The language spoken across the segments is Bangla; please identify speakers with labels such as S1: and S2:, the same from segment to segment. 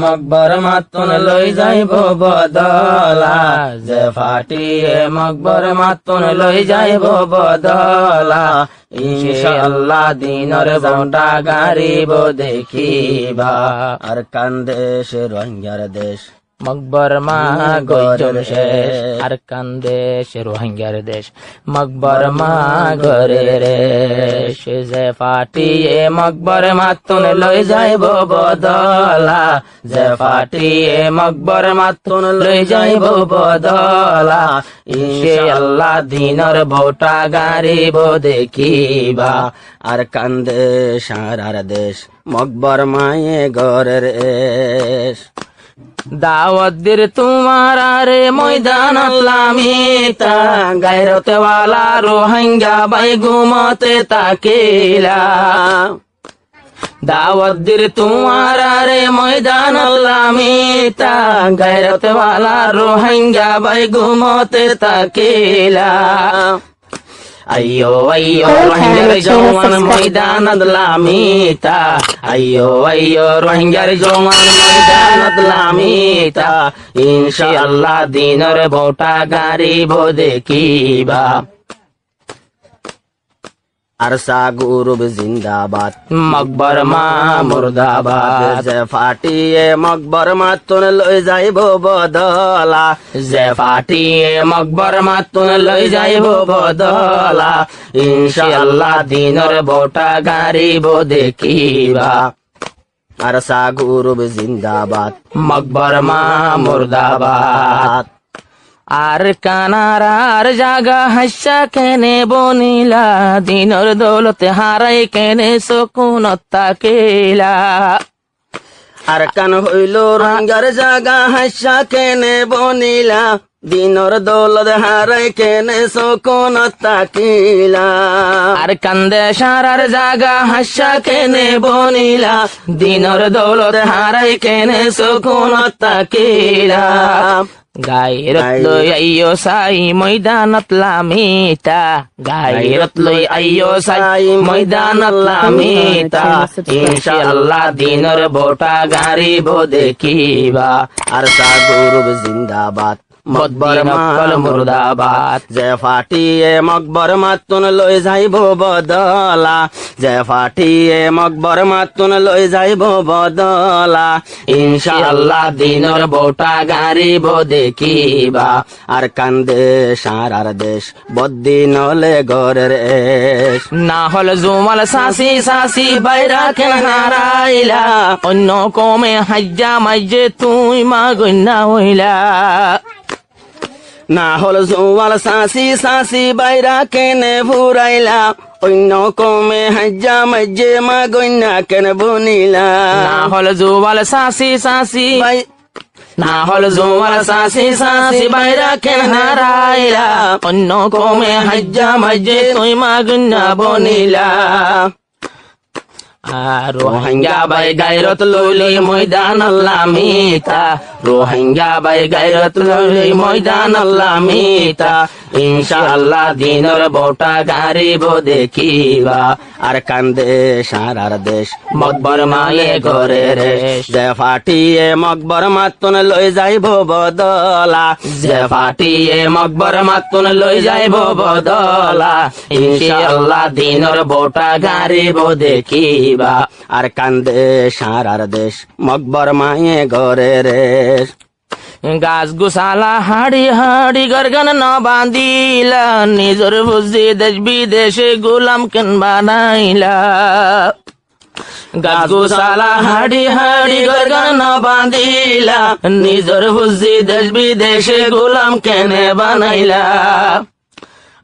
S1: মকবর মাতুন লই যাইব বদলা যে ফাটিয়ে মকবর মাতুন লই যাইব বদলা ইনশাআল্লাহ দিনের বউটা গারিব দেখিবা আর কান্দেশ রোহিঙ্গার দেশ মকবর মা গজম শেষ আর কান্দেশ রোহিঙ্গার দেশ মকবর মা ঘরে রেশ যে ফাটিয়ে মকবর মাতুন লই যাইব বদলা যে ফাটিয়ে মকবর মাতুন লই যাইব বদলা ইনশাআল্লাহ দিনের বউটা গারিব দেখিবা আর কান্দেশ আর দেশ মকবর মায়ে ঘরের এশ দাওয়াত দির তোমার আরে ময়দান লামিতা গায়রত ওয়ালা রোহিঙ্গা বাই ঘুমতে তাকিলা দাওয়াত দির তোমার আরে ময়দান লামিতা গায়রত ওয়ালা রোহিঙ্গা বাই ঘুমতে তাকিলা अय्यो अय्यो रोहिंग्यार जवान मैदानत लामिता अय्यो अय्यो रोहिंग्यार जवान मैदानत लामिता इंशाअल्लाह दिनर बौटा गारिब देখিবা अरसा गुरुब जिंदाबाद मकबर मा मुर्दाबाद जे फाटिए मकबर मातुन लई जाइब बदला जे फाटिए मकबर मातुन लई जाइब बदला इंशाअल्लाह दिनर बौटा गारिब देখিবা अरसा गुरुब जिंदाबाद मकबर मा मुर्दाबाद আর কানারার জাগা হাসা কেনে বনিলা দিনর দৌলতে হারাই কেনে সকুনত তাকিলা আর কান হইল রোহিঙ্গার জাগা হাসা কেনে বনিলা দিনর দৌলত হারাই কেনে সকুনত তাকিলা আর কান্দে সারার জাগা হাসা কেনে বনিলা দিনর দৌলত হারাই কেনে সকুনত তাকিলা গায়রত লই আইয়ো সাই ময়দানত লামিতা গায়রত লই আইয়ো সাই ময়দানত লামিতা ইনশাআল্লাহ দিনের বউটা গারিব দেখিবা আর সাগুরুব জিন্দাবাদ মকবর মকল মুর্দাবাদ যে ফাটিয়ে মকবর মাতুন লই যাইব বদলা যে ফাটিয়ে মকবর মাতুন লই যাইব বদলা ইনশাআল্লাহ দিনের বউটা গারিব দেখিবা আর কান্দেশ আর দেশ বদ্দিনলে ঘরের এশ না হল জুমাল সাসি সাসি বাইরা কেন হারাইলা অন্য কমে হাজ্জা মাইজে তুই মাগনা হইলা না হল জোয়াল সাসি সাসি বাইরা কেনে ফুরাইলা অন্য কমে হাজ্জা মজ্জে মা গন্যা কেন বনিলা না হল জোয়াল সাসি সাসি না হল জোয়াল সাসি সাসি বাইরা কেন হারাইলা অন্য কমে হাজ্জা মজ্জে তুই মা গন্যা বনিলা রোহিঙ্গা বাই গায়রত লইলি ময়দান লামিতা রোহিঙ্গা বাই গায়রত লইলি ময়দান লামিতা ইনশাআল্লাহ দিনের বউটা গারিব দেখিবা আর কান্দেশ আর দেশ মকবর মায়ে ঘরে রেশ যে ফাটিয়ে মকবর মাতুন লই যাইব বদলা যে ফাটিয়ে মকবর মাতুন লই যাইব বদলা ইনশাআল্লাহ দিনের বউটা গারিব দেখিবা আর কান্দেশ আর দেশ মকবর মায়ে ঘরে রেশ গাছ গুসালা হাড়ি হাড়ি গরগন ন বাঁধিলা নিজর বুঝি দেশ বিদেশে গোলাম কেন বানাইলা গাছ গুসালা হাড়ি হাড়ি গরগন ন বাঁধিলা নিজর বুঝি দেশ বিদেশে গোলাম কেনে বানাইলা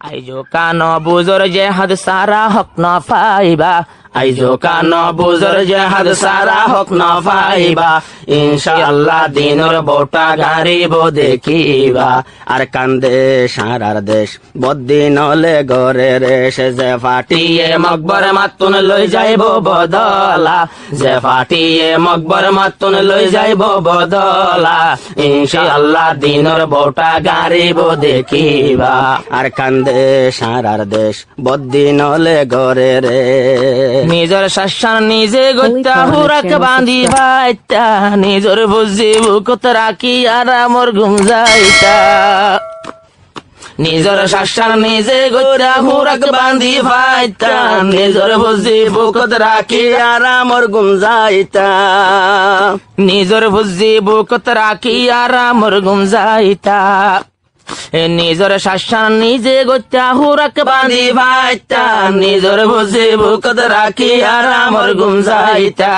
S1: আইজো কান বুজর যে হাদ সারা হক না পাইবা আইজো কান বুজর যে হাদ সারা হক না পাইবা ইনশাআল্লাহ দিনের বউটা গারিব দেখিবা আর কান্দেশ আর দেশ বদ্দিনলে ঘরে রেশ যে ফাটিয়ে মকবর মাতুন লই যাইব বদলা যে ফাটিয়ে মকবর মাতুন লই যাইব বদলা ইনশাআল্লাহ দিনের বউটা গারিব দেখিবা আর কান্দেশ আর দেশ বদ্দিনলে ঘরে রেশ নিজর শাসান নিজে গত্যা হুরাক বাঁধি ভাইতা নিজর বুঝি বুকত রাখি আর আমর ঘুম যাইতা নিজর শাসান নিজে গত্যা হুরাক বাঁধি ভাইতা নিজর বুঝি বুকত রাখি আর আমর ঘুম যাইতা নিজর বুঝি বুকত রাখি আর আমর ঘুম যাইতা নিজর শাসান নিজে গত্যা হুরাক বাঁধি ভাইতা নিজর বুঝি বুকত রাখি আর আমর ঘুম যাইতা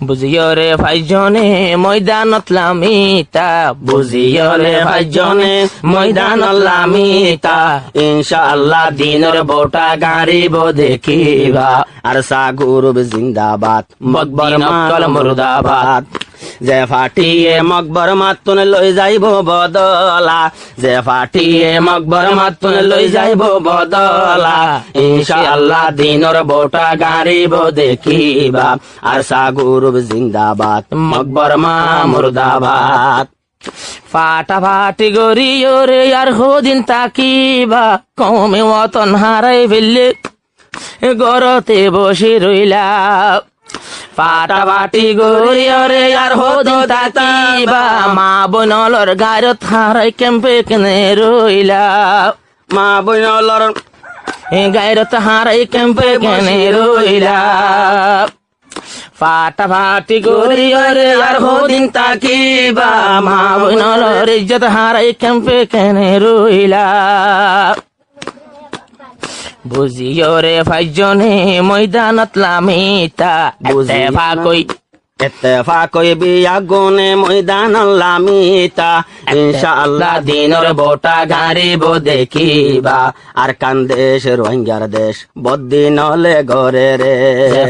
S1: বুঝিও রে ভাইজনে ময়দানত লামিতা বুঝিও রে ভাইজনে ময়দানত লামিতা ইনশাআল্লাহ দিনের বোটা গাড়িব দেখিবা আর সাগুরুব জিন্দাবাদ মকবর মক্কল মুর্দাবাদ যে ফাটিয়ে মকবর মাতুন লই যাইব বদলা যে ফাটিয়ে মকবর মাতুন লই যাইব বদলা ইনশাআল্লাহ দিনের বোটা গাড়িব দেখিবা আর সাগুরুব জিন্দাবাদ মকবর মা মুর্দাবাদ ফাটাফাটি গরিও রে আর হোদিন তাকিবা কমে ওতন হারাই ফেললে গরতে বসে রইলা ফাটাফাটি গরিও রে আর হোদিন তাকিবা মা বনলর গায়ত হারাই কেম্পে কেনে রইলা মা বনলর গায়ত হারাই কেম্পে কেনে রইলা ফাটাফাটি গরিও রে আর হোদিন তাকিবা মা বনলর ইজ্জত হারাই কেম্পে কেনে রইলা বুঝিও রে ভাইজনে ময়দানত লামিতা এত্তেফাকই বিয়া গুনে ময়দান লামিতা ইনশাআল্লাহ দিনের বোটা গাড়িব দেখিবা আর কান্দেশ রোহিঙ্গার দেশ বদ্দিন হলে ঘরে রে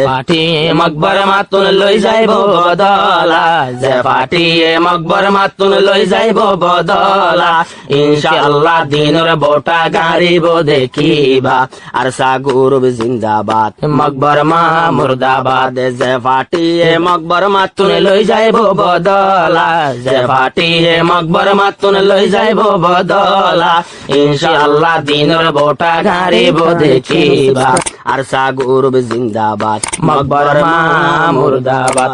S1: ফাটিয়ে মকবর মাতুন লই যাইব বদলা যে ফাটিয়ে মকবর মাতুন লই যাইব বদলা ইনশাআল্লাহ দিনের বোটা গাড়িব দেখিবা আর সাগুরুব জিন্দাবাদ মকবর মা মুর্দাবাদ যে ফাটিয়ে মকবর মাতুন লই যাইব বদলা যে ফাটিয়ে মকবর মাতুন লই যাইব বদলা ইনশাআল্লাহ দিনের বোটা গাড়িব দেখিবা আর সাগুরুব জিন্দাবাদ মকবর মা মুর্দাবাদ।